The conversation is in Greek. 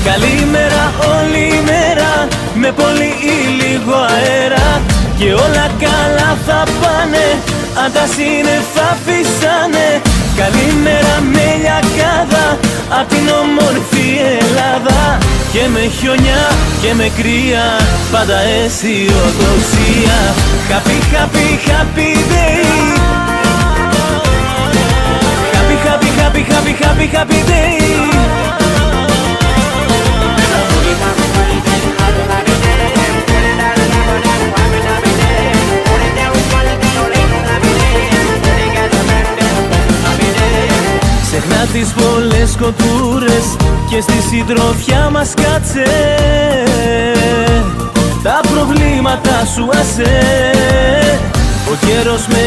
Καλημέρα όλη μέρα, με πολύ ή λίγο αέρα, και όλα καλά θα πάνε, αν τα σύννεφα φυσάνε. Καλημέρα με λιακάδα, απ' την όμορφη Ελλάδα, και με χιονιά και με κρύα, πάντα αισιοδοξία. Happy, happy, happy day. Happy, happy, happy, happy, happy, happy day. Ξεχνά τις πολλές σκοτούρες και στη συντροφιά μας κάτσε, τα προβλήματα σου άσε, ο καιρός με